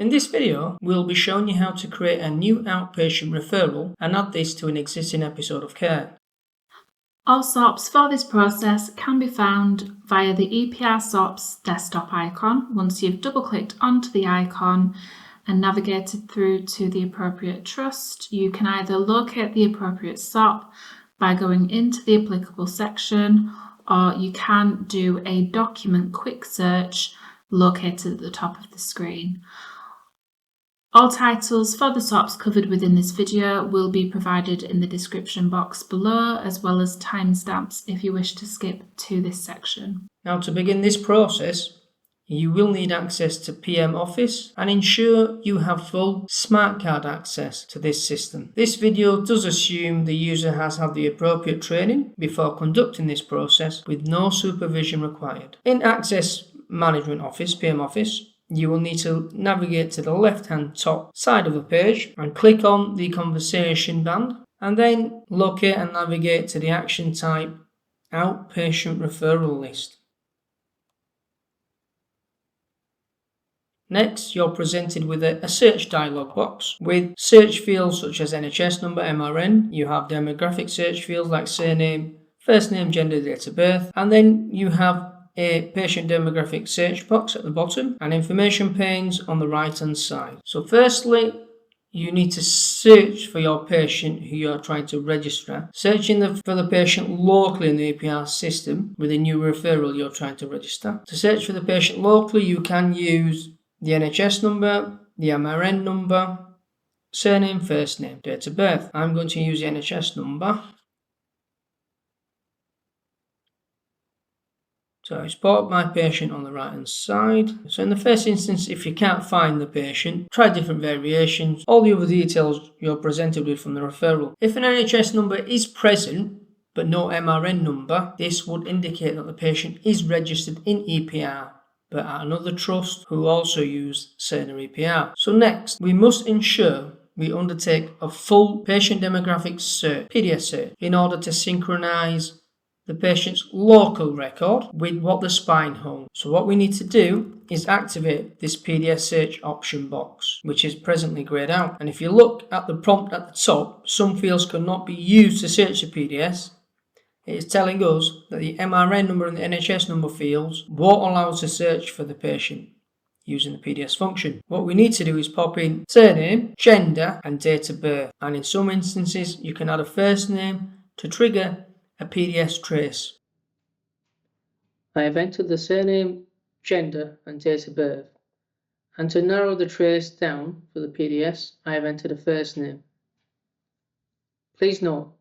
In this video, we'll be showing you how to create a new outpatient referral and add this to an existing episode of care. All SOPs for this process can be found via the EPR SOPs desktop icon. Once you've double-clicked onto the icon and navigated through to the appropriate trust, you can either locate the appropriate SOP by going into the applicable section, or you can do a document quick search located at the top of the screen. All titles for the SOPs covered within this video will be provided in the description box below, as well as timestamps if you wish to skip to this section. Now, to begin this process, you will need access to PM Office and ensure you have full smart card access to this system. This video does assume the user has had the appropriate training before conducting this process with no supervision required. In Access Management Office, PM Office, you will need to navigate to the left-hand top side of the page and click on the conversation band, and then locate and navigate to the action type Outpatient Referral List. Next, you're presented with a search dialog box with search fields such as NHS number, MRN. You have demographic search fields like surname, first name, gender, date of birth, and then you have a patient demographic search box at the bottom and information panes on the right hand side. So firstly, you need to search for your patient who you are trying to register. Searching for the patient locally in the EPR system with a new referral you're trying to register. To search for the patient locally, you can use the NHS number, the MRN number, surname, first name, date of birth. I'm going to use the NHS number. So I spot my patient on the right hand side. So in the first instance, if you can't find the patient, try different variations. All the other details you're presented with from the referral. If an NHS number is present, but no MRN number, this would indicate that the patient is registered in EPR, but at another trust who also use Cerner EPR. So next, we must ensure we undertake a full patient demographic search, PDS search, in order to synchronize the patient's local record with what the spine holds. So what we need to do is activate this PDS search option box, which is presently grayed out. And if you look at the prompt at the top, some fields cannot be used to search the PDS. It is telling us that the MRN number and the NHS number fields won't allow us to search for the patient using the PDS function. What we need to do is pop in surname, gender, and date of birth. And in some instances, you can add a first name to trigger a PDS trace. I have entered the surname, gender, and date of birth. And to narrow the trace down for the PDS, I have entered a first name. Please note,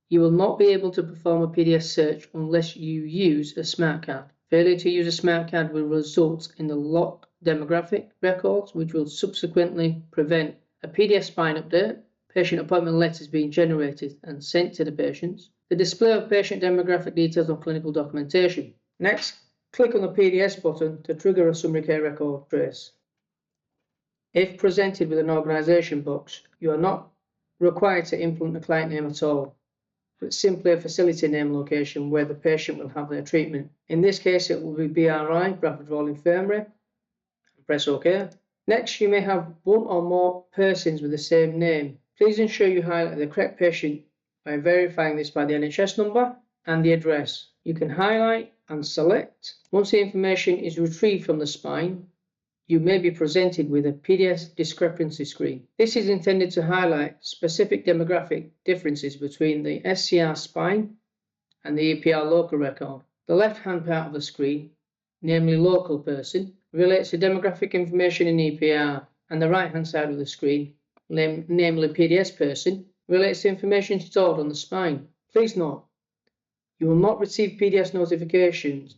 you will not be able to perform a PDS search unless you use a smart card. Failure to use a smart card will result in the locked demographic records, which will subsequently prevent a PDS spine update, patient appointment letters being generated and sent to the patients, the display of patient demographic details on clinical documentation. Next, click on the PDS button to trigger a summary care record trace. If presented with an organisation box, you are not required to implement a client name at all, but simply a facility name location where the patient will have their treatment. In this case, it will be BRI, Bradford Royal Infirmary. Press OK. Next, you may have one or more persons with the same name. Please ensure you highlight the correct patient by verifying this by the NHS number and the address. You can highlight and select. Once the information is retrieved from the spine, you may be presented with a PDS discrepancy screen. This is intended to highlight specific demographic differences between the SCR spine and the EPR local record. The left-hand part of the screen, namely local person, relates to demographic information in EPR, and the right-hand side of the screen, namely PDS person, relates to information stored on the spine. Please note, you will not receive PDS notifications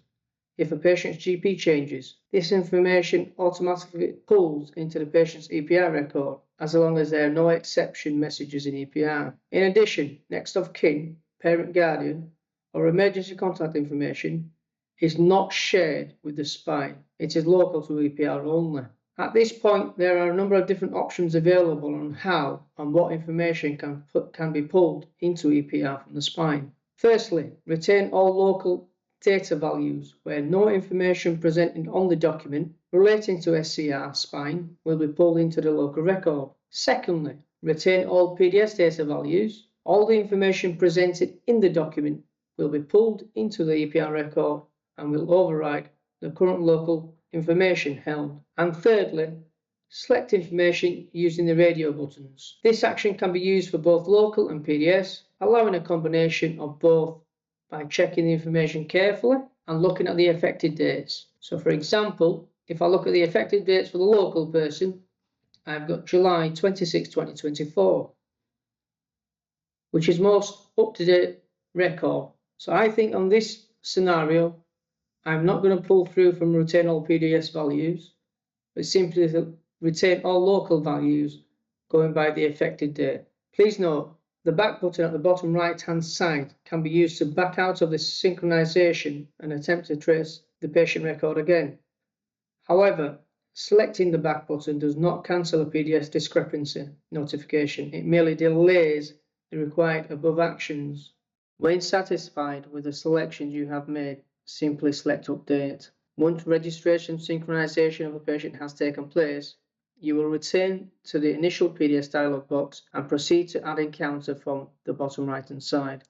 if a patient's GP changes. This information automatically pulls into the patient's EPR record, as long as there are no exception messages in EPR. In addition, next of kin, parent guardian, or emergency contact information is not shared with the spine. It is local to EPR only. At this point, there are a number of different options available on how and what information can be pulled into EPR from the spine. Firstly, retain all local data values where no information presented on the document relating to SCR spine will be pulled into the local record. Secondly, retain all PDS data values. All the information presented in the document will be pulled into the EPR record and will override the current local information held. And thirdly, select information using the radio buttons. This action can be used for both local and PDS, allowing a combination of both by checking the information carefully and looking at the affected dates. So for example, if I look at the affected dates for the local person, I've got July 26, 2024, which is most up-to-date record. So I think on this scenario, I'm not going to pull through from retain all PDS values, but simply retain all local values going by the affected date. Please note, the back button at the bottom right hand side can be used to back out of this synchronization and attempt to trace the patient record again. However, selecting the back button does not cancel a PDS discrepancy notification. It merely delays the required above actions. When satisfied with the selections you have made, simply select Update. Once registration synchronization of a patient has taken place, you will return to the initial PDS dialog box and proceed to add encounter from the bottom right hand side.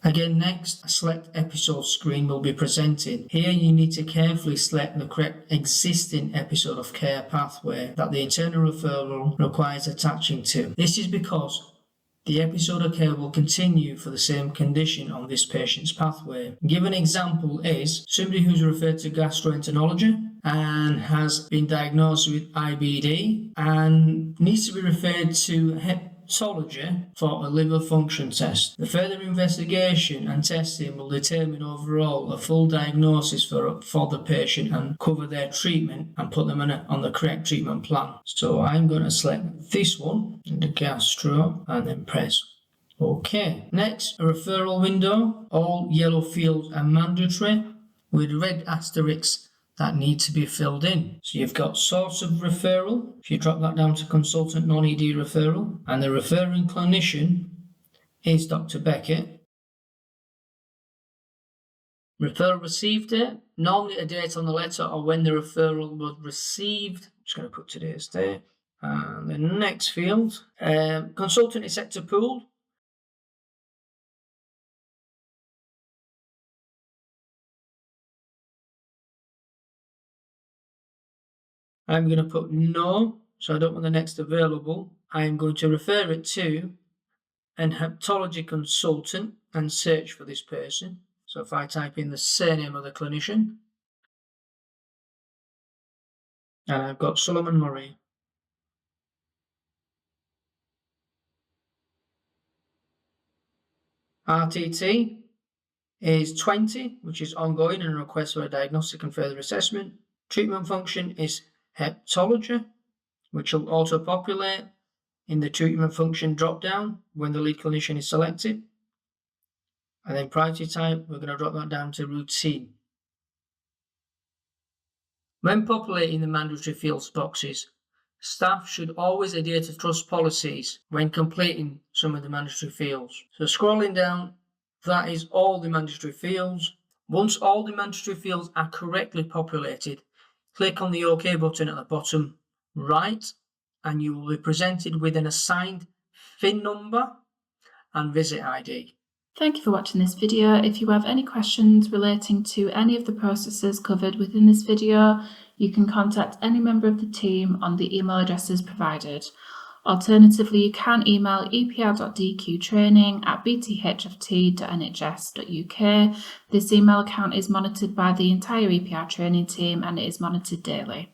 Again, next, a select episode screen will be presented. Here you need to carefully select the correct existing episode of care pathway that the internal referral requires attaching to. This is because the episode of care will continue for the same condition on this patient's pathway. Given example is somebody who's referred to gastroenterology and has been diagnosed with IBD and needs to be referred to hepatology for a liver function test. The further investigation and testing will determine overall a full diagnosis for the patient and cover their treatment and put them on the correct treatment plan. So I'm going to select this one, the gastro, and then press OK. Next, a referral window. All yellow fields are mandatory with red asterisks that need to be filled in. So you've got source of referral. If you drop that down to consultant non-ED referral, and the referring clinician is Dr. Beckett. Referral received date, normally a date on the letter or when the referral was received. I'm just going to put today's date. And the next field, consultant is set to pool. I'm going to put no, so I don't want the next available. I'm going to refer it to an hepatology consultant and search for this person. So if I type in the surname of the clinician, and I've got Solomon Murray. RTT is 20, which is ongoing and a request for a diagnostic and further assessment. Treatment function is hepatology, which will auto-populate in the treatment function drop-down when the lead clinician is selected. And then priority type, we're going to drop that down to routine. When populating the mandatory fields boxes, staff should always adhere to trust policies when completing some of the mandatory fields. So scrolling down, that is all the mandatory fields. Once all the mandatory fields are correctly populated, click on the OK button at the bottom right and you will be presented with an assigned FIN number and visit ID. Thank you for watching this video. If you have any questions relating to any of the processes covered within this video, you can contact any member of the team on the email addresses provided. Alternatively, you can email epr.dqtraining@bthft.nhs.uk. This email account is monitored by the entire EPR training team and it is monitored daily.